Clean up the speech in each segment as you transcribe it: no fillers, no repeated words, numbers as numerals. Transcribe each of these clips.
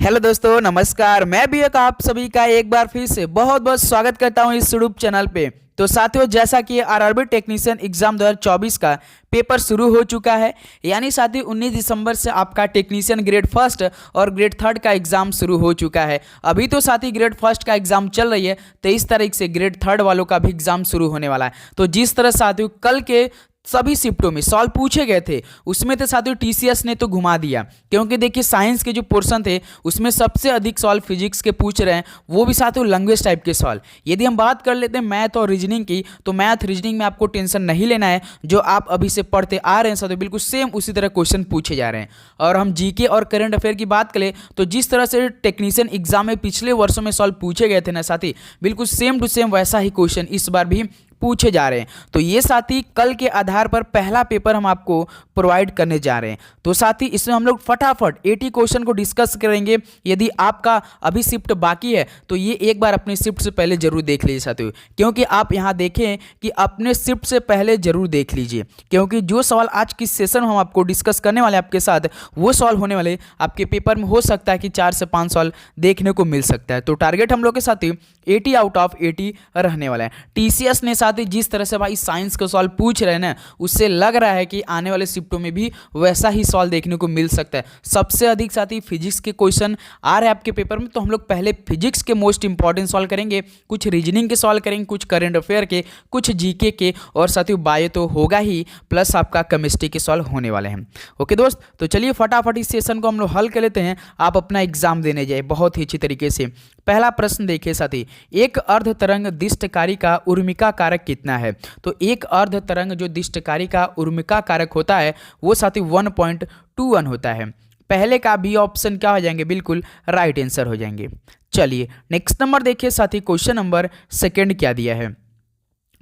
Hello दोस्तों, नमस्कार। मैं भी एक आप सभी का एक बार फिर से बहुत बहुत स्वागत करता हूं इस यूट्यूब चैनल पे। तो साथियों, जैसा कि आरआरबी टेक्नीशियन एग्जाम 2024 का पेपर शुरू हो चुका है, यानी साथियों 19 दिसंबर से आपका टेक्नीशियन ग्रेड फर्स्ट और ग्रेड थर्ड का एग्जाम शुरू हो चुका है। अभी तो साथी ग्रेड फर्स्ट का एग्जाम चल रही है, 23 तारीख से ग्रेड थर्ड वालों का भी एग्जाम शुरू होने वाला है। तो जिस तरह साथियों कल के सभी शिफ्टों में सॉल्व पूछे गए थे, उसमें तो साथियों टीसीएस ने तो घुमा दिया, क्योंकि देखिए साइंस के जो पोर्शन थे उसमें सबसे अधिक सॉल्व फिजिक्स के पूछ रहे हैं, वो भी साथियों लैंग्वेज टाइप के सॉल्व। यदि हम बात कर लेते हैं मैथ और रीजनिंग की, तो मैथ रीजनिंग में आपको टेंशन नहीं लेना है। जो आप अभी से पढ़ते आ रहे हैं साथियों, बिल्कुल सेम उसी तरह क्वेश्चन पूछे जा रहे हैं। और हम जीके और करंट अफेयर की बात करें तो जिस तरह से टेक्नीशियन एग्जाम में पिछले वर्षों में सॉल्व पूछे गए थे ना साथी, बिल्कुल सेम टू सेम वैसा ही क्वेश्चन इस बार भी पूछे जा रहे हैं। तो ये साथी कल के आधार पर पहला पेपर हम आपको प्रोवाइड करने जा रहे हैं। तो साथी इसमें हम लोग फटाफट 80 क्वेश्चन को डिस्कस करेंगे। यदि आपका अभी शिफ्ट बाकी है तो ये एक बार अपने शिफ्ट से पहले जरूर देख लीजिए साथियों, क्योंकि आप यहाँ देखें कि अपने शिफ्ट से पहले जरूर देख लीजिए, क्योंकि जो सवाल आज की सेशन में हम आपको डिस्कस करने वाले आपके साथ, वो सवाल होने वाले आपके पेपर में हो सकता है कि 4 से 5 सवाल देखने को मिल सकता है। तो टारगेट हम लोग के साथी 80 आउट ऑफ 80 रहने वाला है। टीसीएस ने साथी जिस तरह से भाई साइंस का सवाल पूछ रहे हैं ना, उससे लग रहा है कि आने वाले शिफ्टों में भी वैसा ही सवाल देखने को मिल सकता है। सबसे अधिक साथी फिजिक्स के क्वेश्चन आ रहे हैं आपके पेपर में, तो हम लोग पहले फिजिक्स के मोस्ट इंपॉर्टेंट सवाल करेंगे, कुछ रीजनिंग के सवाल करेंगे, कुछ करंट अफेयर के, कुछ जीके के, और साथियों बायो तो होगा ही, प्लस आपका केमिस्ट्री के सवाल होने वाले हैं। ओके दोस्त, तो चलिए फटाफट इस सेशन को हम लोग हल कर लेते हैं। आप अपना एग्जाम देने जाए बहुत ही अच्छी तरीके से। पहला प्रश्न देखिए साथी, एक अर्ध तरंग दिष्टकारी का उर्मिका कारक कितना है? तो एक अर्ध तरंग जो दिष्टकारी का उर्मिका कारक होता है वो साथी 1.21 होता है। पहले का बी ऑप्शन क्या हो जाएंगे? बिल्कुल राइट आंसर हो जाएंगे। चलिए नेक्स्ट नंबर देखिए साथी, क्वेश्चन नंबर सेकंड क्या दिया है?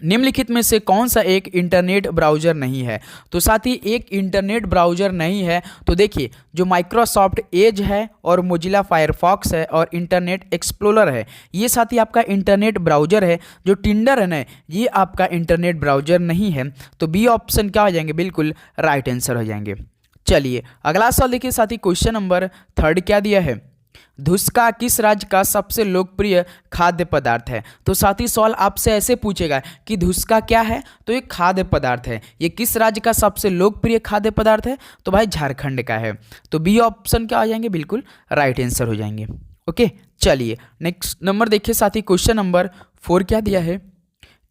निम्नलिखित में से कौन सा एक इंटरनेट ब्राउज़र नहीं है? तो साथी एक इंटरनेट ब्राउज़र नहीं है तो देखिए जो माइक्रोसॉफ्ट एज है और मोजिला फायरफॉक्स है और इंटरनेट एक्सप्लोरर है, ये साथी आपका इंटरनेट ब्राउज़र है। जो टिंडर है ना, ये आपका इंटरनेट ब्राउज़र नहीं है। तो बी ऑप्शन क्या हो जाएंगे? बिल्कुल राइट आंसर हो जाएंगे। चलिए अगला सवाल देखिए साथी, क्वेश्चन नंबर थर्ड क्या दिया है? धुसका किस राज्य का सबसे लोकप्रिय खाद्य पदार्थ है? तो साथी सवाल आपसे ऐसे पूछेगा कि धुसका क्या है? तो ये खाद्य पदार्थ है। ये किस राज्य का सबसे लोकप्रिय खाद्य पदार्थ है? तो भाई झारखंड का है। तो बी ऑप्शन क्या हो जाएंगे? बिल्कुल राइट आंसर हो जाएंगे। ओके, चलिए नेक्स्ट नंबर देखिए साथी, क्वेश्चन नंबर 4 क्या दिया है?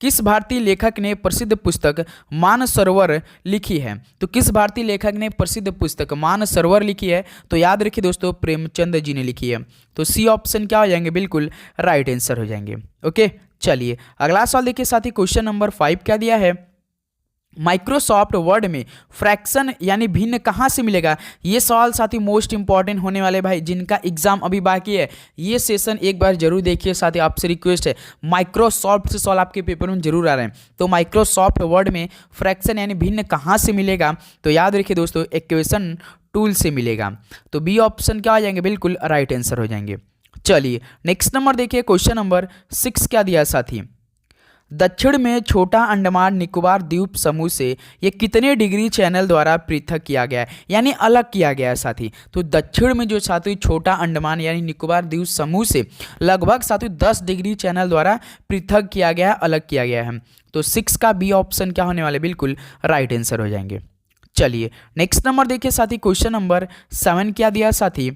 किस भारतीय लेखक ने प्रसिद्ध पुस्तक मानसरोवर लिखी है? तो किस भारतीय लेखक ने प्रसिद्ध पुस्तक मानसरोवर लिखी है? तो याद रखिए दोस्तों, प्रेमचंद जी ने लिखी है। तो सी ऑप्शन क्या हो जाएंगे? बिल्कुल राइट आंसर हो जाएंगे। ओके, चलिए अगला सवाल देखिए साथी, क्वेश्चन नंबर 5 क्या दिया है? माइक्रोसॉफ्ट वर्ड में फ्रैक्शन यानी भिन्न कहाँ से मिलेगा? ये सवाल साथी मोस्ट इंपॉर्टेंट होने वाले भाई, जिनका एग्जाम अभी बाकी है ये सेशन एक बार जरूर देखिए साथी। आपसे रिक्वेस्ट है, माइक्रोसॉफ्ट से सवाल आपके पेपर में जरूर आ रहे हैं। तो माइक्रोसॉफ्ट वर्ड में फ्रैक्शन यानी भिन्न कहाँ से मिलेगा? तो याद रखिए दोस्तों, इक्वेशन टूल से मिलेगा। तो बी ऑप्शन क्या हो जाएंगे? बिल्कुल राइट आंसर हो जाएंगे। चलिए नेक्स्ट नंबर देखिए, क्वेश्चन नंबर 6 क्या दिया साथी? दक्षिण में छोटा अंडमान निकोबार द्वीप समूह से ये कितने डिग्री चैनल द्वारा पृथक किया गया है, यानी अलग किया गया है साथी? तो दक्षिण में जो साथी छोटा अंडमान यानी निकोबार द्वीप समूह से लगभग साथी 10 डिग्री चैनल द्वारा पृथक किया गया है, अलग किया गया है। तो 6 का बी ऑप्शन क्या होने वाले? बिल्कुल राइट आंसर हो जाएंगे। चलिए नेक्स्ट नंबर देखिए साथी, क्वेश्चन नंबर 7 क्या दिया साथी?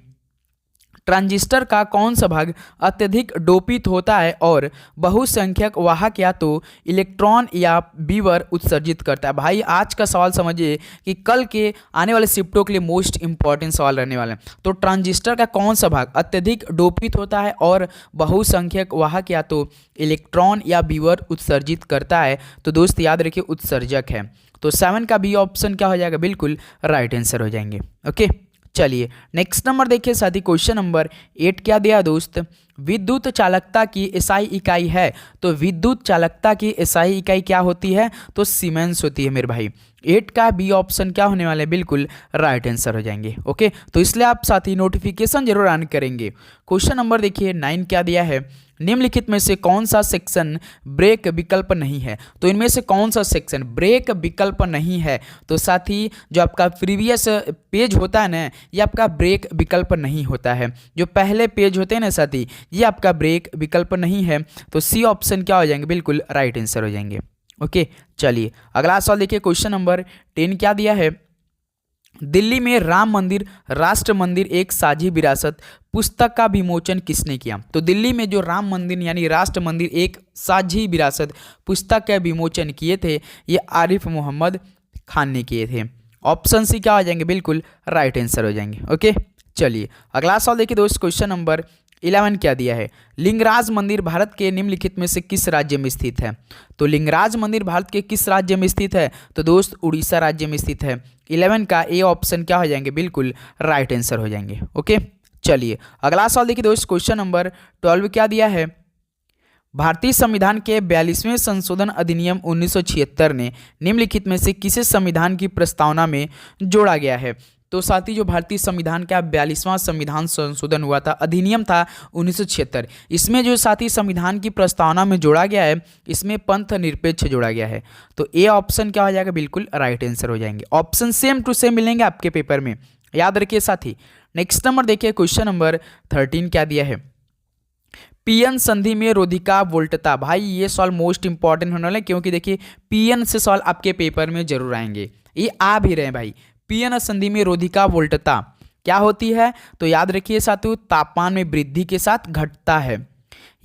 ट्रांजिस्टर का कौन सा भाग अत्यधिक डोपित होता है और बहुसंख्यक वाहक या तो इलेक्ट्रॉन या बीवर उत्सर्जित करता है? भाई आज का सवाल समझिए कि कल के आने वाले शिफ्टों के लिए मोस्ट इंपॉर्टेंट सवाल रहने वाले हैं। तो ट्रांजिस्टर का कौन सा भाग अत्यधिक डोपित होता है और बहुसंख्यक वाहक या तो इलेक्ट्रॉन या बीवर उत्सर्जित करता है? तो दोस्त याद रखिए उत्सर्जक है। तो 7 का बी ऑप्शन क्या हो जाएगा? बिल्कुल राइट आंसर हो जाएंगे। ओके, चलिए नेक्स्ट नंबर देखिए साथी, क्वेश्चन नंबर 8 क्या दिया दोस्त? विद्युत चालकता की एसआई इकाई है। तो विद्युत चालकता की एसआई इकाई क्या होती है? तो सीमेंस होती है मेरे भाई। 8 का बी ऑप्शन क्या होने वाला है, बिल्कुल राइट आंसर हो जाएंगे। ओके, तो इसलिए आप साथ ही नोटिफिकेशन जरूर ऑन करेंगे। क्वेश्चन नंबर देखिए 9 क्या दिया है, निम्नलिखित में से कौन सा सेक्शन ब्रेक विकल्प नहीं है। तो इनमें से कौन सा सेक्शन ब्रेक विकल्प नहीं है, तो साथ ही जो आपका प्रीवियस पेज होता है ना, ये आपका ब्रेक विकल्प नहीं होता है। जो पहले पेज होते हैं ना साथी, ये आपका ब्रेक विकल्प नहीं है। तो सी ऑप्शन क्या हो जाएंगे, बिल्कुल राइट आंसर हो जाएंगे। ओके, चलिए अगला सवाल देखिए। क्वेश्चन नंबर 10 क्या दिया है, दिल्ली में राम मंदिर राष्ट्र मंदिर एक साझी विरासत पुस्तक का विमोचन किसने किया। तो दिल्ली में जो राम मंदिर यानी राष्ट्र मंदिर एक साझी विरासत पुस्तक का विमोचन किए थे, ये आरिफ मोहम्मद खान ने किए थे। ऑप्शन सी क्या हो जाएंगे, बिल्कुल राइट आंसर हो जाएंगे। ओके, चलिए अगला सवाल देखिए दोस्त। क्वेश्चन नंबर 11 क्या दिया है, लिंगराज मंदिर भारत के निम्नलिखित में से किस राज्य में स्थित है। तो लिंगराज मंदिर भारत के किस राज्य में स्थित है, तो दोस्त उड़ीसा राज्य में स्थित है। 11 का ए ऑप्शन क्या हो जाएंगे, बिल्कुल राइट आंसर हो जाएंगे। ओके, चलिए अगला सवाल देखिए दोस्त। क्वेश्चन नंबर 12 क्या दिया है, भारतीय संविधान के 42वें संशोधन अधिनियम 1976 ने निम्नलिखित में से किसे संविधान की प्रस्तावना में जोड़ा गया है। तो साथी जो भारतीय संविधान का 42वां संविधान संशोधन हुआ था, अधिनियम था 1976, इसमें जो साथी संविधान की प्रस्तावना में जोड़ा गया है, इसमें पंथ निरपेक्ष जोड़ा गया है। तो ए ऑप्शन क्या हो जाएगा, बिल्कुल राइट आंसर हो जाएंगे। ऑप्शन सेम टू सेम मिलेंगे आपके पेपर में, याद रखिए साथी। नेक्स्ट नंबर देखिए। क्वेश्चन नंबर 13 क्या दिया है, पीएन संधि में रोधिका वोल्टता। भाई ये सवाल मोस्ट इंपॉर्टेंट होने वाला है, क्योंकि देखिए पीएन से सवाल आपके पेपर में जरूर आएंगे, ये आ भी रहे हैं भाई। पीएन संधि में रोधिका वोल्टता क्या होती है, तो याद रखिए साथियों, तापमान में वृद्धि के साथ घटता है।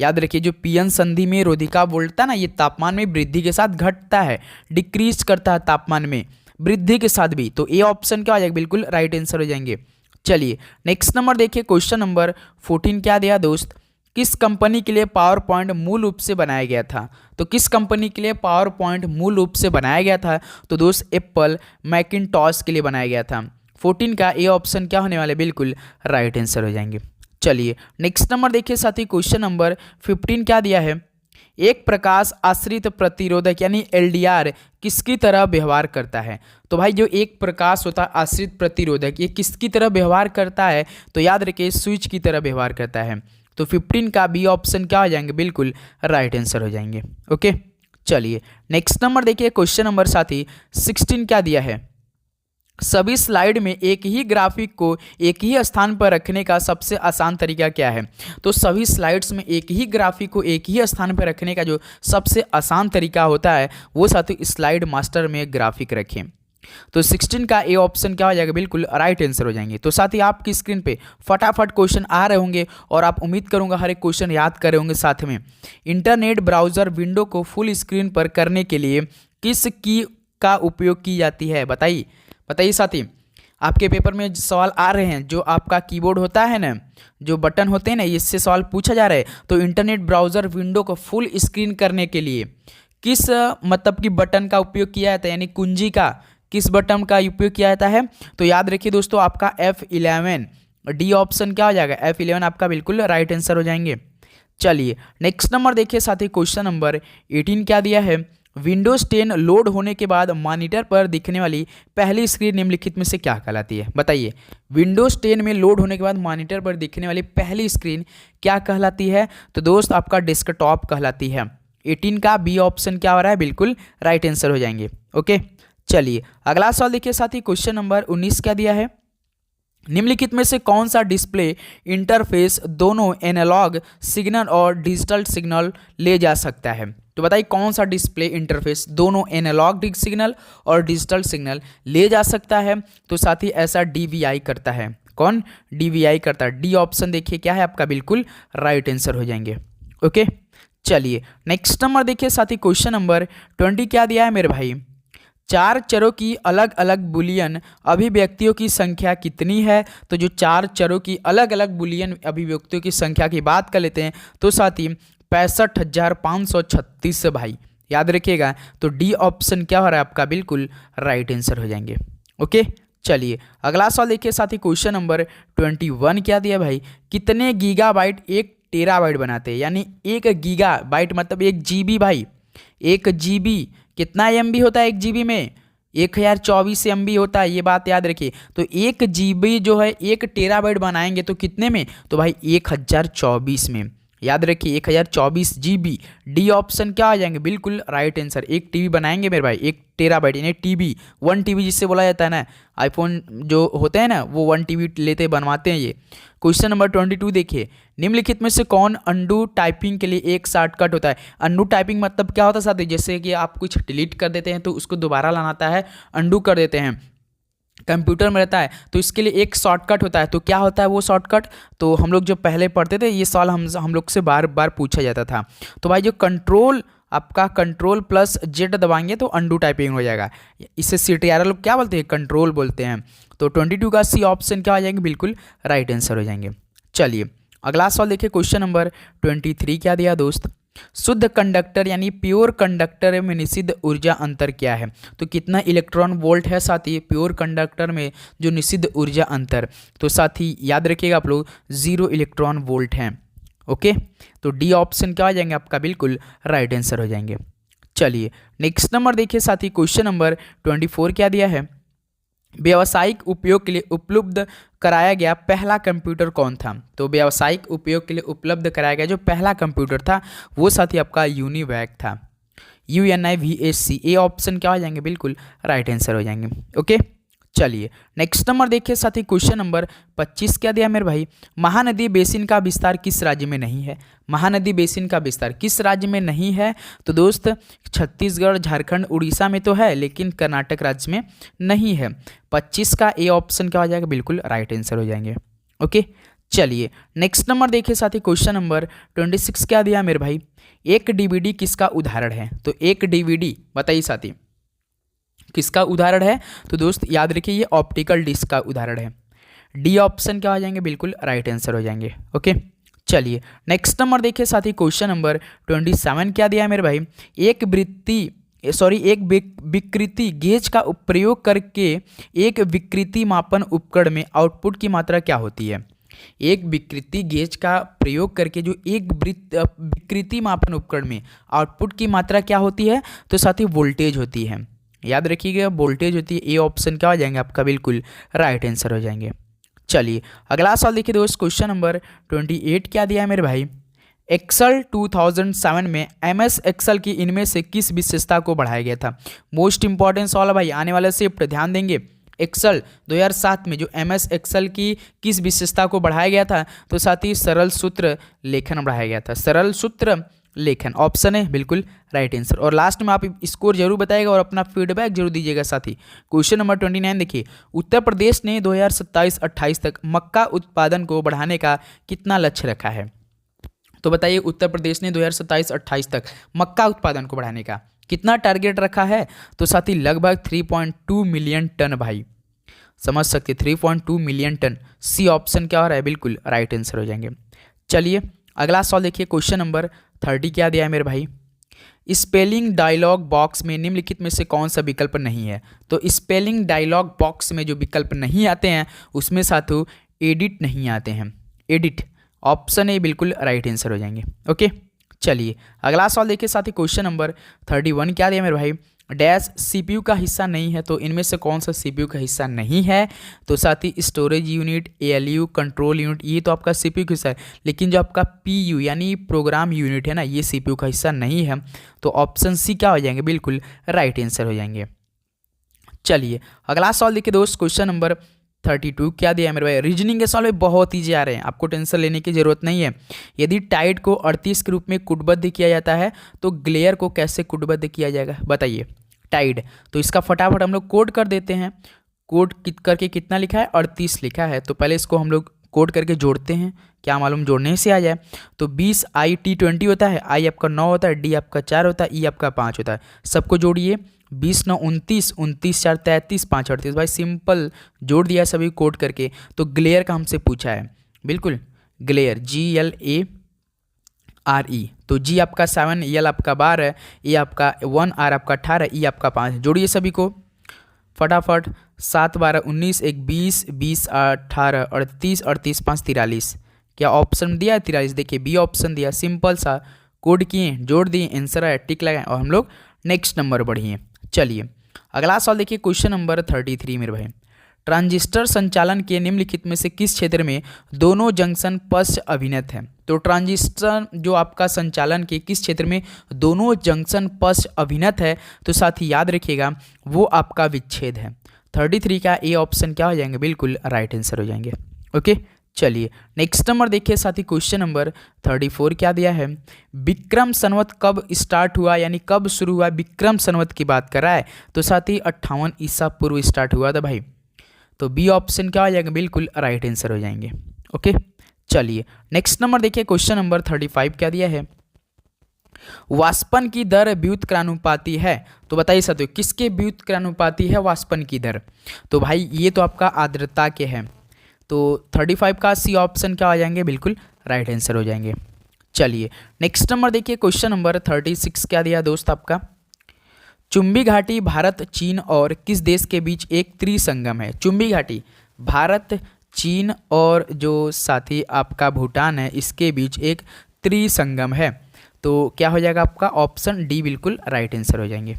याद रखिए जो पीएन संधि में रोधिका वोल्टता ना, ये तापमान में वृद्धि के साथ घटता है, डिक्रीज करता है तापमान में वृद्धि के साथ भी। तो ए ऑप्शन क्या हो जाएगा, बिल्कुल राइट आंसर हो जाएंगे। चलिए नेक्स्ट नंबर देखिए। क्वेश्चन नंबर 14 क्या दिया दोस्त, किस कंपनी के लिए पावर पॉइंट मूल रूप से बनाया गया था। तो किस कंपनी के लिए पावर पॉइंट मूल रूप से बनाया गया था, तो दोस्त एप्पल मैकिनटॉश के लिए बनाया गया था। 14 का ए ऑप्शन क्या होने वाला है, बिल्कुल राइट आंसर हो जाएंगे। चलिए नेक्स्ट नंबर देखिए साथी। क्वेश्चन नंबर 15 क्या दिया है, एक प्रकाश आश्रित प्रतिरोधक यानी एलडीआर किसकी तरह व्यवहार करता है। तो भाई जो एक प्रकाश होता है आश्रित प्रतिरोधक, ये किसकी तरह व्यवहार करता है, तो याद रखिए स्विच की तरह व्यवहार करता है। तो 15 का बी ऑप्शन क्या हो जाएंगे, बिल्कुल राइट आंसर हो जाएंगे। ओके, चलिए नेक्स्ट नंबर देखिए। क्वेश्चन नंबर साथी 16 क्या दिया है, सभी स्लाइड में एक ही ग्राफिक को एक ही स्थान पर रखने का सबसे आसान तरीका क्या है। तो सभी स्लाइड्स में एक ही ग्राफिक को एक ही स्थान पर रखने का जो सबसे आसान तरीका होता है, वो साथी स्लाइड मास्टर में ग्राफिक रखें। तो 16 का ए ऑप्शन क्या हो जाएगा, बिल्कुल राइट आंसर हो जाएंगे। तो साथ ही आपकी स्क्रीन पे फटाफट क्वेश्चन आ रहे होंगे और आप उम्मीद करूंगा हर एक क्वेश्चन याद कर रहे होंगे। साथ में इंटरनेट ब्राउजर विंडो को फुल स्क्रीन पर करने के लिए किस की का उपयोग की जाती है, बताइए बताइए साथी। आपके पेपर में सवाल आ रहे हैं, जो आपका कीबोर्ड होता है ना, जो बटन होते हैं ना, इससे सवाल पूछा जा रहा है। तो इंटरनेट ब्राउजर विंडो को फुल स्क्रीन करने के लिए किस मतलब की बटन का उपयोग किया जाता है, यानी कुंजी का किस बटन का उपयोग किया जाता है। तो याद रखिए दोस्तों आपका F11 डी ऑप्शन क्या हो जाएगा, F11 आपका बिल्कुल राइट आंसर हो जाएंगे। चलिए नेक्स्ट नंबर देखिए साथी। क्वेश्चन नंबर 18 क्या दिया है, विंडोज 10 लोड होने के बाद मॉनिटर पर दिखने वाली पहली स्क्रीन निम्नलिखित में से क्या कहलाती है, बताइए। विंडोज 10 में लोड होने के बाद मॉनिटर पर दिखने वाली पहली स्क्रीन क्या कहलाती है, तो दोस्त आपका डेस्कटॉप कहलाती है। 18 का बी ऑप्शन क्या हो रहा है, बिल्कुल राइट आंसर हो जाएंगे। ओके, चलिए अगला सवाल देखिए साथी। क्वेश्चन नंबर 19 क्या दिया है, निम्नलिखित में से कौन सा डिस्प्ले इंटरफेस दोनों एनालॉग सिग्नल और डिजिटल सिग्नल ले जा सकता है। तो बताइए कौन सा डिस्प्ले इंटरफेस दोनों एनालॉग सिग्नल और डिजिटल सिग्नल ले जा सकता है। तो साथ ही ऐसा DVI करता है, कौन DVI करता है। डी ऑप्शन देखिए क्या है आपका, बिल्कुल राइट आंसर हो जाएंगे। ओके, चलिए नेक्स्ट नंबर देखिए साथी। क्वेश्चन नंबर 20 क्या दिया है मेरे भाई, चार चरों की अलग अलग बुलियन अभिव्यक्तियों की संख्या कितनी है। तो जो चार चरों की अलग अलग बुलियन अभिव्यक्तियों की संख्या की बात कर लेते हैं, तो साथी 65,536 भाई, याद रखिएगा। तो डी ऑप्शन क्या हो रहा है आपका, बिल्कुल राइट आंसर हो जाएंगे। ओके, चलिए अगला सवाल देखिए साथी। क्वेश्चन नंबर 21 क्या दिया भाई, कितने गीगाबाइट 1 टेराबाइट बनाते हैं। यानी 1 गीगाबाइट मतलब 1 GB भाई, 1 GB कितना MB होता है 1 GB में, 1024 MB होता है, ये बात याद रखिए। तो 1 GB जो है 1 TB बनाएंगे तो कितने में, तो भाई 1024 में। याद रखिए 1024 GB। डी ऑप्शन क्या आ जाएंगे, बिल्कुल राइट आंसर। 1 TB बनाएंगे मेरे भाई, 1 TB यानी TB 1 TB जिससे बोला जाता है ना, आईफोन जो होते हैं ना वो 1 TB लेते बनवाते हैं ये। क्वेश्चन नंबर 22 देखिए, निम्नलिखित में से कौन अंडू टाइपिंग के लिए एक शॉर्टकट होता है। अंडू टाइपिंग मतलब क्या होता है साथी, जैसे कि आप कुछ डिलीट कर देते हैं तो उसको दोबारा लाना आता है, अंडू कर देते हैं, कंप्यूटर में रहता है, तो इसके लिए एक शॉर्टकट होता है। तो क्या होता है वो शॉर्टकट, तो हम लोग जो पहले पढ़ते थे ये सवाल हम लोग से बार बार पूछा जाता था। तो भाई जो कंट्रोल आपका Ctrl+Z दबाएंगे तो अंडू टाइपिंग हो जाएगा। इसे CTRL लोग क्या बोलते हैं, कंट्रोल बोलते हैं। तो 22 का सी ऑप्शन क्या आ जाएंगे, बिल्कुल राइट आंसर हो जाएंगे। चलिए अगला सवाल देखिए, क्वेश्चन नंबर 23 क्या दिया दोस्त, शुद्ध कंडक्टर यानी प्योर कंडक्टर में निषिद्ध ऊर्जा अंतर क्या है। तो कितना इलेक्ट्रॉन वोल्ट है साथी प्योर कंडक्टर में जो निषिद्ध ऊर्जा अंतर, तो साथी याद रखिएगा आप लोग 0 इलेक्ट्रॉन वोल्ट हैं। ओके, तो डी ऑप्शन क्या आ जाएंगे आपका, बिल्कुल राइट आंसर हो जाएंगे। चलिए नेक्स्ट नंबर देखिए साथी, क्वेश्चन नंबर 24 क्या दिया है, व्यावसायिक उपयोग के लिए उपलब्ध कराया गया पहला कंप्यूटर कौन था। तो व्यावसायिक उपयोग के लिए उपलब्ध कराया गया जो पहला कंप्यूटर था वो साथी आपका यूनिवैक था, UNIVAC। ए ऑप्शन क्या हो जाएंगे, बिल्कुल राइट आंसर हो जाएंगे। ओके, चलिए नेक्स्ट नंबर देखिए साथी, क्वेश्चन नंबर 25 क्या दिया मेरे भाई, महानदी बेसिन का विस्तार किस राज्य में नहीं है। महानदी बेसिन का विस्तार किस राज्य में नहीं है, तो दोस्त छत्तीसगढ़, झारखंड, उड़ीसा में तो है लेकिन कर्नाटक राज्य में नहीं है। 25 का ए ऑप्शन क्या हो जाएगा, बिल्कुल राइट आंसर हो जाएंगे। ओके, चलिए नेक्स्ट नंबर देखिए साथी, क्वेश्चन नंबर 26 क्या दिया मेरे भाई, एक DVD किसका उदाहरण है। तो एक DVD बताइए साथी किसका उदाहरण है, तो दोस्त याद रखिए ये ऑप्टिकल डिस्क का उदाहरण है। डी ऑप्शन क्या हो जाएंगे, बिल्कुल राइट आंसर हो जाएंगे। ओके, चलिए नेक्स्ट नंबर देखिए साथी, क्वेश्चन नंबर 27 क्या दिया है मेरे भाई, एक विकृति गेज का प्रयोग करके एक विकृति मापन उपकरण में आउटपुट की मात्रा क्या होती है। एक विकृति गेज का प्रयोग करके जो एक विकृति मापन उपकरण में आउटपुट की मात्रा क्या होती है, तो साथी वोल्टेज होती है। याद रखिएगा वोल्टेज होती है। ए ऑप्शन क्या हो जाएंगे आपका, बिल्कुल राइट आंसर हो जाएंगे। चलिए अगला सवाल देखिए दोस्त, क्वेश्चन नंबर 28 क्या दिया है मेरे भाई, एक्सेल 2007 में MS एक्सेल की इनमें से किस विशेषता को बढ़ाया गया था। मोस्ट इंपॉर्टेंट सवाल है भाई, आने वाले शिफ्ट ध्यान देंगे। एक्सेल 2007 में जो MS एक्सेल की किस विशेषता को बढ़ाया गया था, तो साथ ही सरल सूत्र लेखन बढ़ाया गया था। सरल सूत्र लेखन ऑप्शन है, बिल्कुल राइट आंसर। और लास्ट में आप स्कोर जरूर बताइएगा और अपना फीडबैक जरूर दीजिएगा साथी। क्वेश्चन नंबर 29 देखिए, उत्तर प्रदेश ने 2027-28 तक मक्का उत्पादन को बढ़ाने का कितना लक्ष्य रखा है। तो बताइए उत्तर प्रदेश ने 2027-28 तक मक्का उत्पादन को बढ़ाने का कितना टारगेट रखा है, तो साथी लगभग 3.2 मिलियन टन भाई, समझ सकते 3.2 मिलियन टन। सी ऑप्शन क्या हो रहा है, बिल्कुल राइट आंसर हो जाएंगे। चलिए अगला सवाल देखिए, क्वेश्चन नंबर 30 क्या दिया है मेरे भाई, स्पेलिंग डायलॉग बॉक्स में निम्नलिखित में से कौन सा विकल्प नहीं है। तो स्पेलिंग डायलॉग बॉक्स में जो विकल्प नहीं आते हैं उसमें साथों एडिट नहीं आते हैं। एडिट ऑप्शन ए बिल्कुल राइट आंसर हो जाएंगे। ओके, चलिए अगला सवाल देखिए साथी, क्वेश्चन नंबर 31 क्या दिया मेरे भाई, डैश CPU का हिस्सा नहीं है। तो इनमें से कौन सा CPU का हिस्सा नहीं है, तो साथ ही storage unit, ALU, control unit, ये तो आपका CPU का हिस्सा है, लेकिन जो आपका PU यानी प्रोग्राम यूनिट है ना, ये CPU का हिस्सा नहीं है। तो ऑप्शन सी क्या हो जाएंगे, बिल्कुल राइट आंसर हो जाएंगे। चलिए अगला सवाल देखिए दोस्त, क्वेश्चन नंबर 32 क्या दिया है मेरे भाई, रीजनिंग के सवाल में बहुत ईजी आ रहे हैं, आपको टेंशन लेने की जरूरत नहीं है। यदि टाइड को 38 के रूप में कूटबद्ध किया जाता है तो ग्लेयर को कैसे कूटबद्ध किया जाएगा, बताइए। टाइड, तो इसका फटाफट हम लोग कोड कर देते हैं। कोड करके कितना लिखा है, 38 लिखा है। तो पहले इसको हम लोग कोड करके जोड़ते हैं, क्या मालूम जोड़ने से आ जाए। तो 20 IT20 होता है, I आपका 9 होता है, D आपका 4 होता है, E आपका 5 होता है। सबको जोड़िए, 20 9 29, 29 4 33, 5 38। भाई सिंपल जोड़ दिया सभी कोड करके। तो ग्लेयर का हमसे पूछा है, बिल्कुल ग्लेयर GLARE। तो G आपका 7, L आपका 12, E आपका 1, R आपका 18, E आपका 5। जोड़िए सभी को फटाफट, 7 12 19, 1 20, 20 18 38, 38 5 43। क्या ऑप्शन दिया है 43, देखिए बी ऑप्शन दिया। सिंपल सा कोड किए, जोड़ दिए, आंसर आया, टिक लगाएं और हम लोग नेक्स्ट नंबर बढ़िए। चलिए अगला सवाल देखिए क्वेश्चन नंबर 33 मेरे भाई। ट्रांजिस्टर संचालन के निम्नलिखित में से किस क्षेत्र में दोनों जंक्शन पक्ष अभिनत है? तो ट्रांजिस्टर जो आपका संचालन के किस क्षेत्र में दोनों जंक्शन पक्ष अभिनत है, तो साथ ही याद रखिएगा वो आपका विच्छेद है। 33 का ए ऑप्शन क्या हो जाएंगे? बिल्कुल राइट आंसर हो जाएंगे। ओके, चलिए नेक्स्ट नंबर देखिए साथी, क्वेश्चन नंबर 34 क्या दिया है? विक्रम संवत कब स्टार्ट हुआ, यानी कब शुरू हुआ? विक्रम संवत की बात कर रहा है, तो साथी 58 ईसा पूर्व स्टार्ट हुआ था भाई। तो बी ऑप्शन क्या हो जाएगा? बिल्कुल राइट आंसर हो जाएंगे। ओके, चलिए नेक्स्ट नंबर देखिए क्वेश्चन नंबर 35 क्या दिया है? वाष्पन की दर व्युत्क्रानुपाती है, तो बताइए साथियों किसके व्युत्क्रानुपाती है वाष्पन की दर? तो भाई ये तो आपका आर्द्रता के है। तो 35 का सी ऑप्शन क्या हो जाएंगे? बिल्कुल राइट आंसर हो जाएंगे। चलिए नेक्स्ट नंबर देखिए क्वेश्चन नंबर 36 क्या दिया दोस्त आपका? चुंबी घाटी भारत, चीन और किस देश के बीच एक त्रिसंगम है? चुंबी घाटी भारत, चीन और जो साथी आपका भूटान है, इसके बीच एक त्रिसंगम है। तो क्या हो जाएगा आपका? ऑप्शन डी बिल्कुल राइट आंसर हो जाएंगे।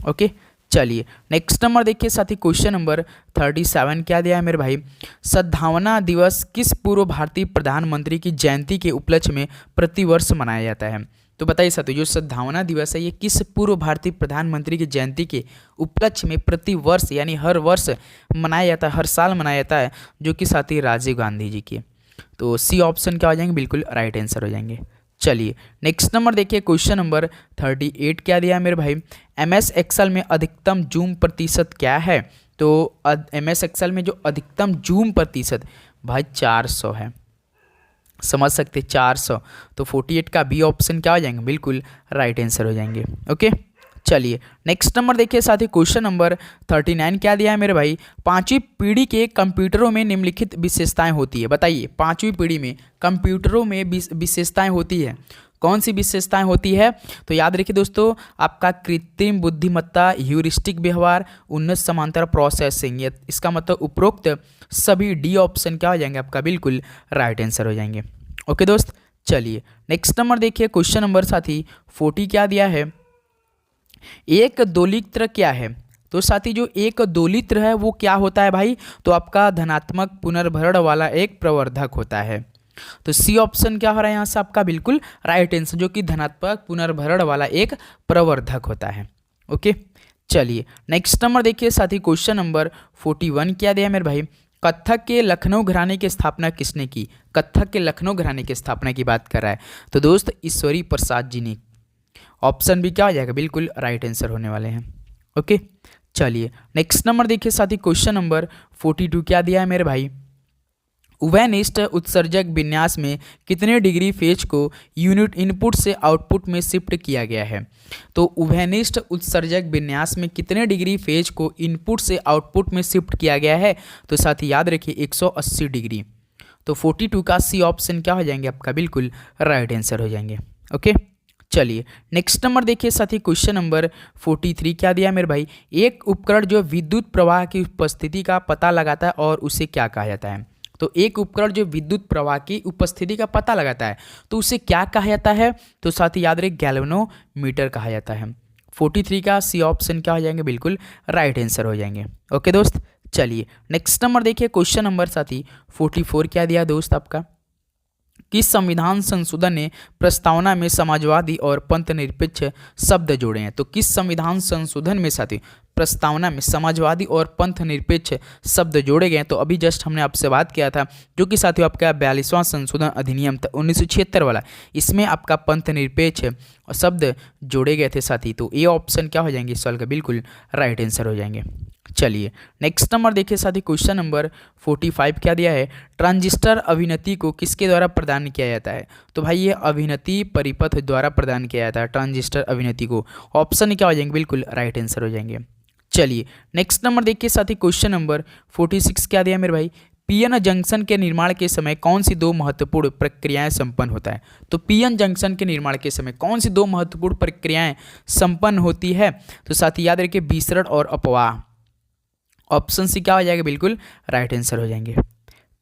ओके, चलिए नेक्स्ट नंबर देखिए साथी, क्वेश्चन नंबर 37 क्या दिया है मेरे भाई? सद्भावना दिवस किस पूर्व भारतीय प्रधानमंत्री की जयंती के उपलक्ष्य में प्रतिवर्ष मनाया जाता है? तो बताइए साथियों जो सद्भावना दिवस है ये किस पूर्व भारतीय प्रधानमंत्री की जयंती के उपलक्ष्य में प्रतिवर्ष यानी हर वर्ष मनाया जाता है, हर साल मनाया जाता है, जो कि साथी राजीव गांधी जी की। तो सी ऑप्शन क्या हो जाएंगे? बिल्कुल राइट आंसर हो जाएंगे। चलिए नेक्स्ट नंबर देखिए क्वेश्चन नंबर 38 क्या दिया है मेरे भाई? MS एक्सेल में अधिकतम जूम प्रतिशत क्या है? तो MS एक्सेल में जो अधिकतम जूम प्रतिशत भाई 400 है, समझ सकते 400। तो 48 का बी ऑप्शन क्या हो जाएंगे? बिल्कुल राइट आंसर हो जाएंगे। ओके, चलिए नेक्स्ट नंबर देखिए साथी, क्वेश्चन नंबर 39 क्या दिया है मेरे भाई? पांचवी पीढ़ी के कंप्यूटरों में निम्नलिखित विशेषताएं होती है। बताइए पांचवी पीढ़ी में कंप्यूटरों में विशेषताएं होती है, कौन सी विशेषताएं होती है? तो याद रखिए दोस्तों, आपका कृत्रिम बुद्धिमत्ता, ह्यूरिस्टिक व्यवहार, उन्नत समांतर प्रोसेसिंग। इसका मतलब उपरोक्त सभी डी ऑप्शन क्या हो जाएंगे आपका? बिल्कुल राइट आंसर हो जाएंगे। ओके दोस्त, चलिए नेक्स्ट नंबर देखिए क्वेश्चन नंबर साथी 40 क्या दिया है? एक दोलित्र क्या है? तो साथी जो एक दोलित्र है वो क्या होता है भाई? तो आपका धनात्मक पुनर्भरण वाला एक प्रवर्धक होता है। तो सी ऑप्शन क्या हो रहा है यहाँ से आपका? बिल्कुल राइट आंसर, जो कि धनात्मक पुनर्भरण वाला एक प्रवर्धक होता है। ओके, चलिए नेक्स्ट नंबर देखिए साथी, क्वेश्चन नंबर 41 क्या दिया मेरे भाई? कत्थक के लखनऊ घराने की स्थापना किसने की? कत्थक के लखनऊ घराने की स्थापना की बात कर रहा है, तो दोस्त ईश्वरी प्रसाद जी ने। ऑप्शन भी क्या हो जाएगा? बिल्कुल राइट आंसर होने वाले हैं। ओके, चलिए नेक्स्ट नंबर देखिए साथी, क्वेश्चन नंबर 42 क्या दिया है मेरे भाई? उभयनिष्ठ उत्सर्जक विन्यास में कितने डिग्री फेज को यूनिट इनपुट से आउटपुट में शिफ्ट किया गया है? तो उभयनिष्ठ उत्सर्जक विन्यास में कितने डिग्री फेज को इनपुट से आउटपुट में शिफ्ट किया गया है? तो साथ ही याद रखिए 180 डिग्री। तो 42 का सी ऑप्शन क्या हो जाएंगे आपका? बिल्कुल राइट आंसर हो जाएंगे। ओके, चलिए नेक्स्ट नंबर देखिए साथी, क्वेश्चन नंबर 43 क्या दिया मेरे भाई? एक उपकरण जो विद्युत प्रवाह की उपस्थिति का पता लगाता है और उसे क्या कहा जाता है? तो एक उपकरण जो विद्युत प्रवाह की उपस्थिति का पता लगाता है तो उसे क्या कहा जाता है? तो साथी याद रखिए गैल्वेनोमीटर कहा जाता है। 43 का सी ऑप्शन क्या हो जाएंगे? बिल्कुल राइट आंसर हो जाएंगे। ओके दोस्त, चलिए नेक्स्ट नंबर देखिए क्वेश्चन नंबर साथी 44 क्या दिया दोस्त आपका? किस संविधान संशोधन ने प्रस्तावना में समाजवादी और पंथ निरपेक्ष शब्द जोड़े हैं? तो किस संविधान संशोधन में साथी प्रस्तावना में समाजवादी और पंथ निरपेक्ष शब्द जोड़े गए? तो अभी जस्ट हमने आपसे बात किया था, जो कि साथियों आपका 42वां संशोधन अधिनियम था 1976 वाला, इसमें आपका पंथ निरपेक्ष शब्द जोड़े गए थे साथी। तो ये ऑप्शन क्या हो जाएंगे इस सवाल का? बिल्कुल राइट आंसर हो जाएंगे। चलिए नेक्स्ट नंबर देखिए साथी, क्वेश्चन नंबर 45 क्या दिया है? ट्रांजिस्टर अभिनति को किसके द्वारा प्रदान किया जाता है? तो भाई ये अभिनति परिपथ द्वारा प्रदान किया जाता है ट्रांजिस्टर अभिनति को। ऑप्शन क्या हो जाएंगे? बिल्कुल राइट आंसर हो जाएंगे। चलिए नेक्स्ट नंबर देखिए साथी, क्वेश्चन नंबर 46 क्या दिया मेरे भाई? पीएन जंक्शन के निर्माण के समय कौन सी दो महत्वपूर्ण प्रक्रियाएं संपन्न होता है? तो पीएन जंक्शन के निर्माण के समय कौन सी दो महत्वपूर्ण प्रक्रियाएं संपन्न होती है? तो साथी याद रखिए विसरण और अपवाह। ऑप्शन सी क्या हो जाएगा? बिल्कुल राइट आंसर हो जाएंगे।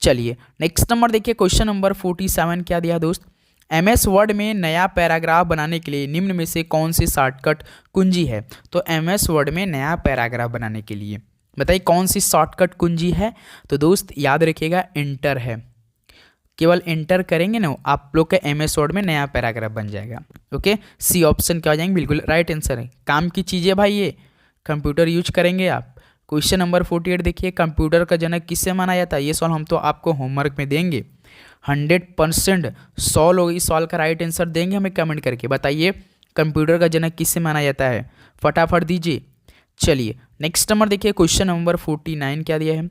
चलिए नेक्स्ट नंबर देखिए क्वेश्चन नंबर 47 क्या दिया दोस्त? MS वर्ड में नया पैराग्राफ बनाने के लिए निम्न में से कौन सी शॉर्टकट कुंजी है? तो MS वर्ड में नया पैराग्राफ बनाने के लिए बताइए कौन सी शॉर्टकट कुंजी है? तो दोस्त याद रखिएगा इंटर है। केवल इंटर करेंगे ना आप लोग का MS वर्ड में नया पैराग्राफ बन जाएगा। ओके, सी ऑप्शन क्या हो जाएंगे? बिल्कुल राइट आंसर है। काम की चीज़ें भाई, ये कंप्यूटर यूज करेंगे आप। क्वेश्चन नंबर 48 देखिए, कंप्यूटर का जनक किससे माना जाता है? ये सवाल हम तो आपको होमवर्क में देंगे। 100% 100 लोग इस सवाल का राइट आंसर देंगे हमें कमेंट करके। बताइए कंप्यूटर का जनक किससे माना जाता है? फटाफट दीजिए। चलिए नेक्स्ट नंबर देखिए, क्वेश्चन नंबर 49 क्या दिया है?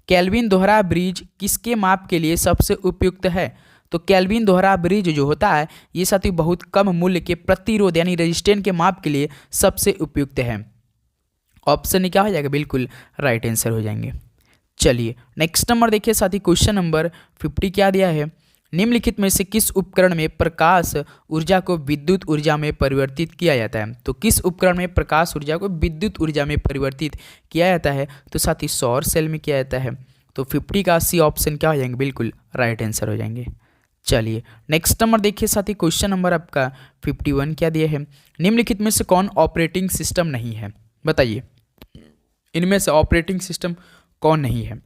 केल्विन दोहरा ब्रिज किसके माप के लिए सबसे उपयुक्त है? तो केल्विन दोहरा ब्रिज जो होता है ये साथी बहुत कम मूल्य के प्रतिरोध यानी रेजिस्टेंस के माप के लिए सबसे उपयुक्त है। ऑप्शन क्या हो जाएगा? बिल्कुल राइट आंसर हो जाएंगे। चलिए नेक्स्ट नंबर देखिए साथी, क्वेश्चन नंबर 50 क्या दिया है? निम्नलिखित में से किस उपकरण में प्रकाश ऊर्जा को विद्युत ऊर्जा में परिवर्तित किया जाता है? तो किस उपकरण में प्रकाश ऊर्जा को विद्युत ऊर्जा में परिवर्तित किया जाता है? तो साथ ही सौर सेल में किया जाता है। तो 50 का सी ऑप्शन क्या हो जाएंगे? बिल्कुल राइट आंसर हो जाएंगे। चलिए नेक्स्ट नंबर देखिए साथी, क्वेश्चन नंबर आपका 51 क्या दिया है? निम्नलिखित में से कौन ऑपरेटिंग सिस्टम नहीं है? बताइए इनमें से ऑपरेटिंग सिस्टम कौन नहीं है?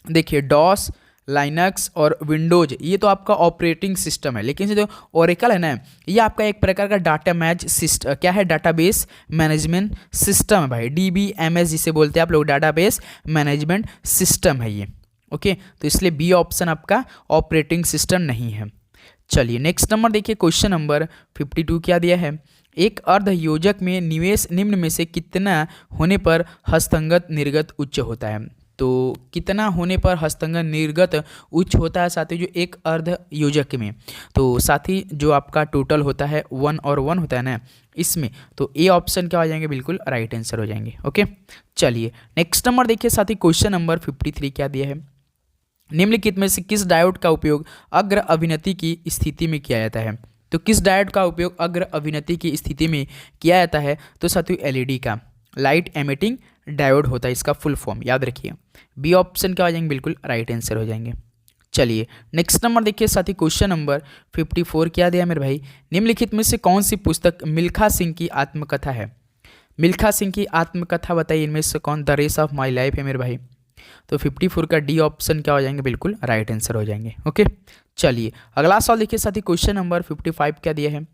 देखिए डॉस, लाइनक्स और विंडोज ये तो आपका ऑपरेटिंग सिस्टम है, लेकिन जो ओरेकल है ना ये आपका एक प्रकार का डाटा मैच सिस्टम, क्या है? डाटाबेस मैनेजमेंट सिस्टम है भाई। DBMS जिसे बोलते हैं आप लोग, डाटाबेस मैनेजमेंट सिस्टम है ये। ओके, तो इसलिए बी ऑप्शन आपका ऑपरेटिंग सिस्टम नहीं है। चलिए नेक्स्ट नंबर देखिए, क्वेश्चन नंबर 52 क्या दिया है? एक अर्धयोजक में निवेश निम्न में से कितना होने पर हस्तंगत निर्गत उच्च होता है? तो कितना होने पर हस्तंगत निर्गत उच्च होता है साथी जो एक अर्ध योजक में? तो साथी जो आपका टोटल होता है 1 और 1 होता है ना इसमें, तो ए ऑप्शन क्या हो जाएंगे? बिल्कुल राइट आंसर हो जाएंगे। ओके, चलिए नेक्स्ट नंबर देखिए साथी, क्वेश्चन नंबर 53 क्या दिया है? निम्नलिखित में से किस डायोड का उपयोग अग्र अभिनति की स्थिति में किया जाता है? तो किस डायोड का उपयोग अग्र अभिनति की स्थिति में किया जाता है? तो साथियों LED का, लाइट एमिटिंग डायोड होता है इसका फुल फॉर्म, याद रखिए। बी ऑप्शन क्या हो जाएंगे? बिल्कुल राइट आंसर हो जाएंगे। चलिए नेक्स्ट नंबर देखिए साथी, क्वेश्चन नंबर 54 क्या दिया मेरे भाई? निम्नलिखित में से कौन सी पुस्तक मिल्खा सिंह की आत्मकथा है? मिल्खा सिंह की आत्मकथा बताइए इनमें से कौन? The race of my life है मेरे भाई। तो 54 का डी ऑप्शन क्या हो जाएंगे? बिल्कुल राइट आंसर हो जाएंगे। ओके, चलिए अगला सवाल देखिए साथी, क्वेश्चन नंबर 55 क्या दिया है?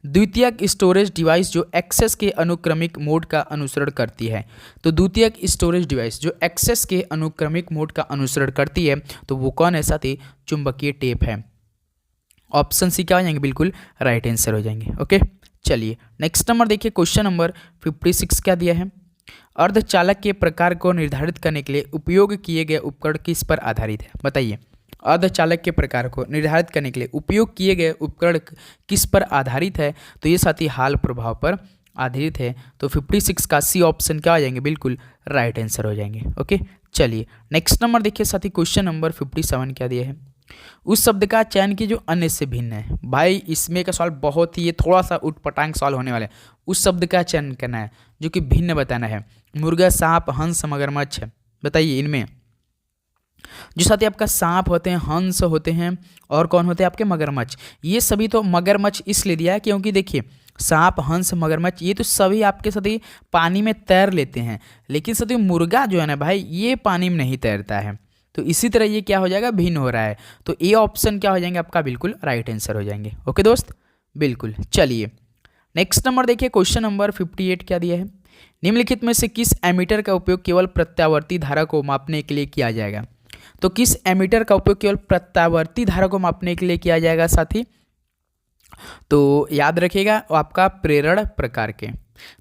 द्वितीयक स्टोरेज डिवाइस जो एक्सेस के अनुक्रमिक मोड का अनुसरण करती है। तो द्वितीयक स्टोरेज डिवाइस जो एक्सेस के अनुक्रमिक मोड का अनुसरण करती है तो वो कौन है साथी? चुंबकीय टेप है। ऑप्शन सी क्या हो जाएंगे? बिल्कुल राइट आंसर हो जाएंगे। ओके, चलिए नेक्स्ट नंबर देखिए, क्वेश्चन नंबर 56 क्या दिया है? अर्धचालक के प्रकार को निर्धारित करने के लिए उपयोग किए गए उपकरण किस पर आधारित है? बताइए अर्धचालक के प्रकार को निर्धारित करने के लिए उपयोग किए गए उपकरण किस पर आधारित है? तो ये साथी हाल प्रभाव पर आधारित है। तो 56 का सी ऑप्शन क्या हो जाएंगे? बिल्कुल राइट आंसर हो जाएंगे। ओके, चलिए नेक्स्ट नंबर देखिए साथी, क्वेश्चन नंबर 57 क्या दिया है? उस शब्द का चयन की जो अन्य से भिन्न है। भाई इसमें का सवाल बहुत ही ये थोड़ा सा उटपटांग सवाल होने वाला है। उस शब्द का चयन करना है जो कि भिन्न बताना है। मुर्गा, सांप, हंस, मगरमच्छ, बताइए इनमें जो साथी आपका सांप होते हैं, हंस होते हैं और कौन होते हैं आपके? मगरमच्छ। ये सभी तो मगरमच्छ इसलिए दिया है क्योंकि देखिए सांप, हंस, मगरमच्छ ये तो सभी आपके साथी पानी में तैर लेते हैं, लेकिन साथी मुर्गा जो है ना भाई ये पानी में नहीं तैरता है। तो इसी तरह ये क्या हो जाएगा? भिन्न हो रहा है। तो ए ऑप्शन क्या हो जाएंगे आपका? बिल्कुल राइट आंसर हो जाएंगे। ओके दोस्त, बिल्कुल। चलिए नेक्स्ट नंबर देखिए, क्वेश्चन नंबर 58 क्या दिया है? निम्नलिखित में से किस एमीटर का उपयोग केवल प्रत्यावर्ती धारा को मापने के लिए किया जाएगा? तो किस एमीटर का उपयोग केवल प्रत्यावर्ती धारा को मापने के लिए किया जाएगा साथी? तो याद रखिएगा आपका प्रेरण प्रकार के।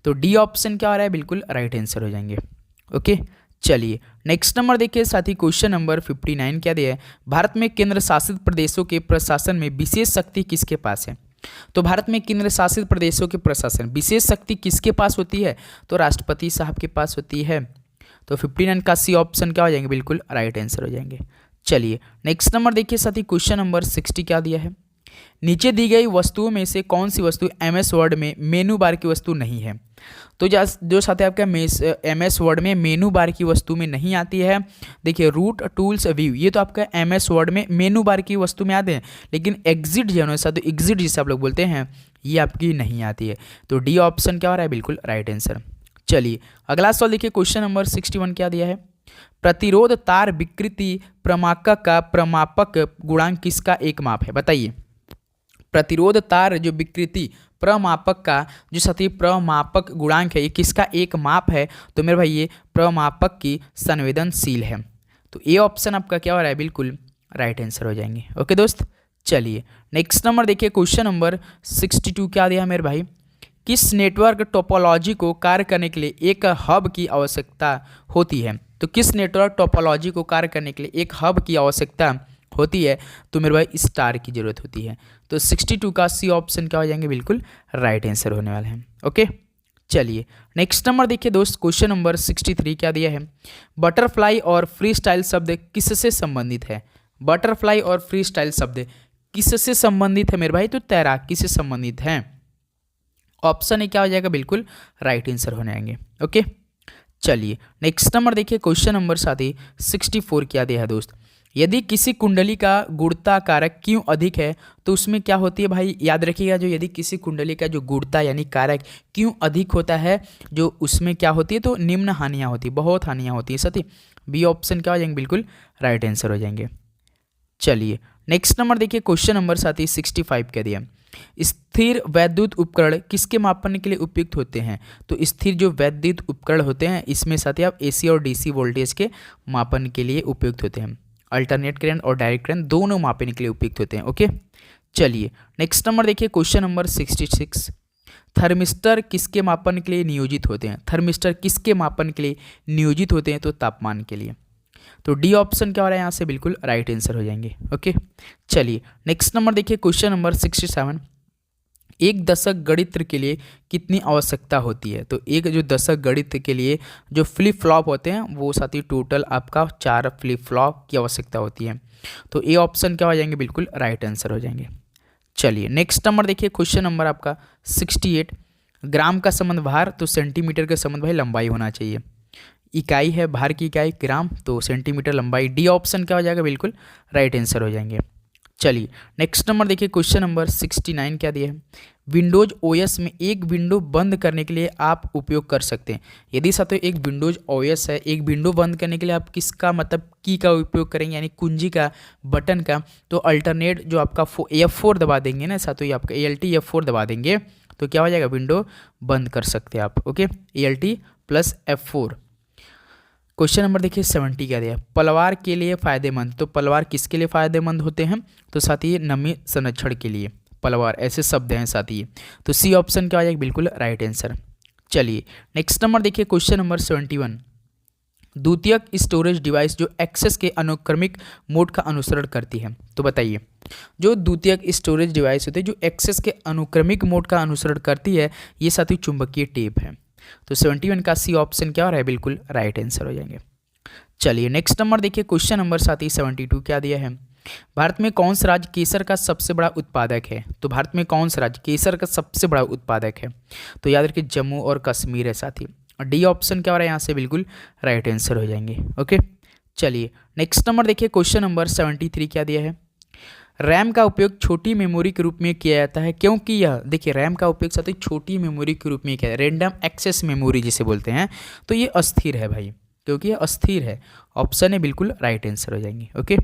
तो डी ऑप्शन क्या हो रहा है? बिल्कुल राइट आंसर हो जाएंगे। ओके, चलिए नेक्स्ट नंबर देखिए साथी, क्वेश्चन नंबर 59 क्या दिया है? भारत में केंद्र शासित प्रदेशों के प्रशासन में विशेष शक्ति किसके पास है? तो भारत में केंद्र शासित प्रदेशों के प्रशासन विशेष शक्ति किसके पास होती है? तो राष्ट्रपति साहब के पास होती है। तो 59 का सी ऑप्शन क्या हो जाएंगे? बिल्कुल राइट आंसर हो जाएंगे। चलिए नेक्स्ट नंबर देखिए साथी, क्वेश्चन नंबर 60 क्या दिया है? नीचे दी गई वस्तुओं में से कौन सी वस्तु एमएस वर्ड में मेनू बार की वस्तु नहीं है। तो जो साथ है आपका एमएस वर्ड में मेनू बार की वस्तु में नहीं आती है। देखिए रूट, टूल्स, व्यू, ये तो आपका एमएस वर्ड में मेनू बार की वस्तु में आते हैं, लेकिन एग्जिट जो है साथ एग्जिट जिसे आप लोग बोलते हैं ये आपकी नहीं आती है। तो डी ऑप्शन क्या हो रहा है, बिल्कुल राइट आंसर। चलिए अगला सवाल देखिए, क्वेश्चन नंबर 61 क्या दिया है। प्रतिरोध तार विकृति प्रमापक का प्रमापक गुणांक किसका एक माप है, बताइए। प्रतिरोध तार जो विकृति प्रमापक का जो सती प्रमापक गुणांक है ये किसका एक माप है, तो मेरे भाई ये प्रमापक की संवेदनशील है। तो ये ऑप्शन आपका क्या हो रहा है, बिल्कुल राइट आंसर हो जाएंगे। ओके दोस्त, चलिए नेक्स्ट नंबर देखिए, क्वेश्चन नंबर 62 क्या दिया है मेरे भाई। किस नेटवर्क टोपोलॉजी को कार्य करने के लिए एक हब की आवश्यकता होती है। तो किस नेटवर्क टोपोलॉजी को कार्य करने के लिए एक हब की आवश्यकता होती है, तो मेरे भाई स्टार की जरूरत होती है। तो 62 का सी ऑप्शन क्या हो जाएंगे, बिल्कुल राइट आंसर होने वाला है। ओके चलिए नेक्स्ट नंबर देखिए दोस्त, क्वेश्चन नंबर 63 क्या दिया है। बटरफ्लाई और फ्री स्टाइल शब्द किससे संबंधित है। बटरफ्लाई और फ्री स्टाइल शब्द किससे संबंधित है मेरे भाई, तो तैराकी से संबंधित है। ऑप्शन ए क्या हो जाएगा, बिल्कुल राइट आंसर होने आएंगे। ओके चलिए नेक्स्ट नंबर देखिए, क्वेश्चन नंबर 64 क्या दिया है दोस्त। यदि किसी कुंडली का गुणता कारक क्यों अधिक है, तो उसमें क्या होती है भाई, याद रखिएगा। जो यदि किसी कुंडली का जो गुणता यानी कारक क्यों अधिक होता है, जो उसमें क्या होती है, तो निम्न हानियाँ होती है, बहुत हानियाँ होती है सती। बी ऑप्शन क्या हो जाएंगे, बिल्कुल राइट आंसर हो जाएंगे। चलिए नेक्स्ट नंबर देखिए, क्वेश्चन नंबर 65 क्या दिया। स्थिर वैद्युत उपकरण किसके मापन के लिए उपयुक्त होते हैं। तो स्थिर जो वैद्युत उपकरण होते हैं इसमें साथ ही आप एसी और डीसी वोल्टेज के मापन के लिए उपयुक्त होते हैं। अल्टरनेट करंट और डायरेक्ट करंट दोनों मापने के लिए उपयुक्त होते हैं। ओके चलिए नेक्स्ट नंबर देखिए, क्वेश्चन नंबर 66। थर्मिस्टर किसके मापन के लिए नियोजित होते हैं। थर्मिस्टर किसके मापन के लिए नियोजित होते हैं, तो तापमान के लिए। तो डी ऑप्शन क्या हो रहा है यहाँ से, बिल्कुल राइट आंसर हो जाएंगे। ओके चलिए नेक्स्ट नंबर देखिए, क्वेश्चन नंबर 67। एक दशक गणित के लिए कितनी आवश्यकता होती है। तो एक जो दशक गणित के लिए जो फ्लिप फ्लॉप होते हैं वो साथ ही टोटल आपका 4 फ्लिप फ्लॉप की आवश्यकता होती है। तो ए ऑप्शन क्या हो जाएंगे, बिल्कुल राइट आंसर हो जाएंगे। चलिए नेक्स्ट नंबर देखिए, क्वेश्चन नंबर आपका 68। ग्राम का संबंध भार, तो सेंटीमीटर का संबंध भाई लंबाई होना चाहिए। इकाई है भार की इकाई ग्राम, तो सेंटीमीटर लंबाई। डी ऑप्शन क्या हो जाएगा, बिल्कुल राइट आंसर हो जाएंगे। चलिए नेक्स्ट नंबर देखिए, क्वेश्चन नंबर 69 क्या दिया है। विंडोज ओएस में एक विंडो बंद करने के लिए आप उपयोग कर सकते हैं। यदि साथियों एक विंडोज ओएस है, एक विंडो बंद करने के लिए आप किसका मतलब की का उपयोग करेंगे, यानी कुंजी का, बटन का। तो अल्टरनेट जो आपका F4 दबा देंगे ना साथियों, ये आपका ALT F4 दबा देंगे तो क्या हो जाएगा, विंडो बंद कर सकते हैं आप। Okay ALT plus F4। Question number देखिए 70 क्या दिया। पलवार के लिए फायदेमंद, तो पलवार किसके लिए फायदेमंद होते हैं, तो साथ ही नमी संरक्षण के लिए पलवार, ऐसे शब्द हैं साथ ही। तो सी ऑप्शन क्या हो जाएगा, बिल्कुल राइट आंसर। चलिए नेक्स्ट नंबर देखिए, क्वेश्चन नंबर 71। द्वितीयक स्टोरेज डिवाइस जो एक्सेस के अनुक्रमिक मोड का अनुसरण करती है, तो बताइए। जो द्वितीयक स्टोरेज डिवाइस होते हैं जो एक्सेस के अनुक्रमिक मोड का अनुसरण करती है, ये साथ ही चुंबकीय टेप है। तो 71 का सी ऑप्शन क्या हो रहा है, बिल्कुल राइट आंसर हो जाएंगे। चलिए नेक्स्ट नंबर देखिए, क्वेश्चन नंबर 72 क्या दिया है। भारत में कौन सा राज्य केसर का सबसे बड़ा उत्पादक है। तो भारत में कौन सा राज्य केसर का सबसे बड़ा उत्पादक है, तो याद रखिए जम्मू और कश्मीर है साथी। डी ऑप्शन क्या हो रहा है यहाँ से, बिल्कुल राइट आंसर हो जाएंगे। ओके चलिए नेक्स्ट नंबर देखिए, क्वेश्चन नंबर 73 क्या दिया है। रैम का उपयोग छोटी मेमोरी के रूप में किया जाता है, क्योंकि यह देखिए रैम का उपयोग साथ ही छोटी मेमोरी के रूप में किया जाता है, रैंडम एक्सेस मेमोरी जिसे बोलते हैं। तो ये अस्थिर है भाई, क्योंकि ये अस्थिर है। ऑप्शन है बिल्कुल राइट आंसर हो जाएंगे। ओके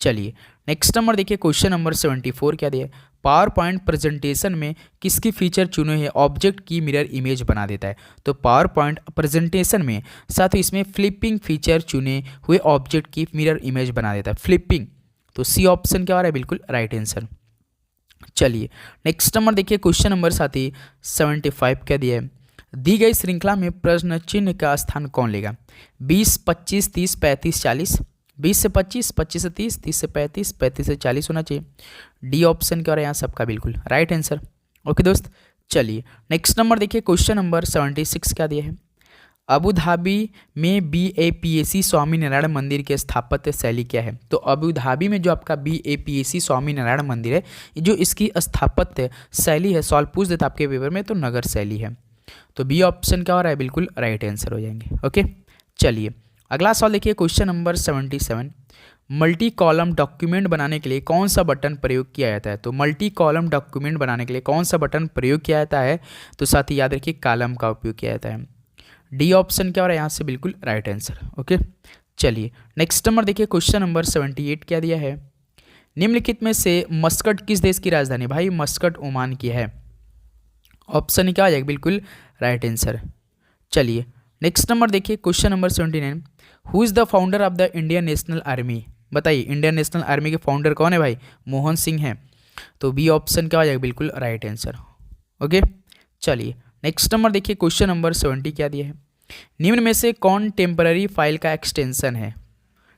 चलिए नेक्स्ट नंबर देखिए, क्वेश्चन नंबर 74 क्या दिया है। पावर पॉइंट प्रेजेंटेशन में किसकी फीचर चुने हैं ऑब्जेक्ट की मिरर इमेज बना देता है। तो पावर पॉइंट प्रेजेंटेशन में साथ ही इसमें फ्लिपिंग फीचर चुने हुए ऑब्जेक्ट की मिरर इमेज बना देता है, फ्लिपिंग। तो सी ऑप्शन क्या हो रहा है, बिल्कुल राइट आंसर। चलिए नेक्स्ट नंबर देखिए, क्वेश्चन नंबर 75 क्या दिया है। दी गई श्रृंखला में प्रश्न चिन्ह का स्थान कौन लेगा। 20, 25, 30, 35, 40। 20 से 25, 25 से 30, 30 से 35, 35 से 40 होना चाहिए। डी ऑप्शन क्या हो रहा है यहाँ सबका, बिल्कुल राइट आंसर। ओके दोस्त चलिए नेक्स्ट नंबर देखिए, क्वेश्चन नंबर 76 क्या दिया है। अबू धाबी में BAPAC स्वामीनारायण मंदिर के स्थापत्य शैली क्या है? तो अबू धाबी में जो आपका BAPAC स्वामीनारायण मंदिर है, जो इसकी स्थापत्य शैली है, सवाल पूछ देता आपके पेपर में, तो नगर शैली है। तो बी ऑप्शन क्या हो रहा है? बिल्कुल राइट आंसर हो जाएंगे। ओके, चलिए अगला सवाल देखिए, question number 77। Multi column document बनाने के लिए कौन सा बटन प्रयोग किया जाता है? तो मल्टी कॉलम डॉक्यूमेंट बनाने के लिए कौन सा बटन प्रयोग किया जाता है? तो साथ ही याद रखिए कॉलम का उपयोग किया जाता है। डी ऑप्शन क्या हो रहा है यहाँ से? बिल्कुल राइट आंसर। ओके, चलिए नेक्स्ट नंबर देखिए, क्वेश्चन नंबर 78 क्या दिया है? निम्नलिखित में से मस्कट किस देश की राजधानी? भाई मस्कट ओमान की है। ऑप्शन क्या आ जाएगा? बिल्कुल राइट आंसर। चलिए नेक्स्ट नंबर देखिए, question number 79। Who is the founder of the Indian national army? बताइए इंडियन नेशनल आर्मी के फाउंडर कौन है भाई? मोहन सिंह हैं। तो बी ऑप्शन क्या आ जाएगा? बिल्कुल राइट आंसर। ओके, चलिए नेक्स्ट नंबर देखिए, क्वेश्चन नंबर 70 क्या दिया है? निम्न में से कौन टेम्पररी फाइल का एक्सटेंशन है?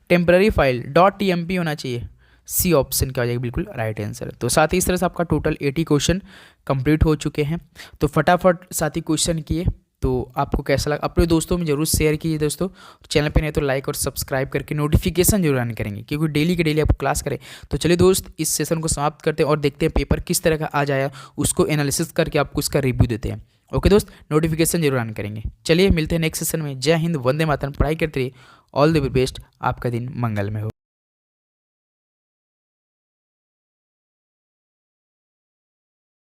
टेम्पररी फाइल .tmp होना चाहिए। सी ऑप्शन क्या हो जाएगा? बिल्कुल राइट आंसर। तो साथ ही इस तरह से आपका टोटल 80 क्वेश्चन कंप्लीट हो चुके हैं। तो फटाफट साथी क्वेश्चन किए। तो आपको कैसा लगा अपने दोस्तों में जरूर शेयर कीजिए दोस्तों। चैनल पे नहीं तो लाइक और सब्सक्राइब करके नोटिफिकेशन जरूर ऑन करेंगे, क्योंकि डेली के डेली आपको क्लास करें। तो चलिए दोस्त, इस सेशन को समाप्त करते हैं और देखते हैं पेपर किस तरह का आ जाए, उसको एनालिसिस करके आपको उसका रिव्यू देते हैं। ओके दोस्त, नोटिफिकेशन जरूर ऑन करेंगे। चलिए मिलते हैं नेक्स्ट सेशन में। जय हिंद, वंदे मातरम। पढ़ाई करते रहिए। ऑल द बेस्ट, आपका दिन मंगल में हो।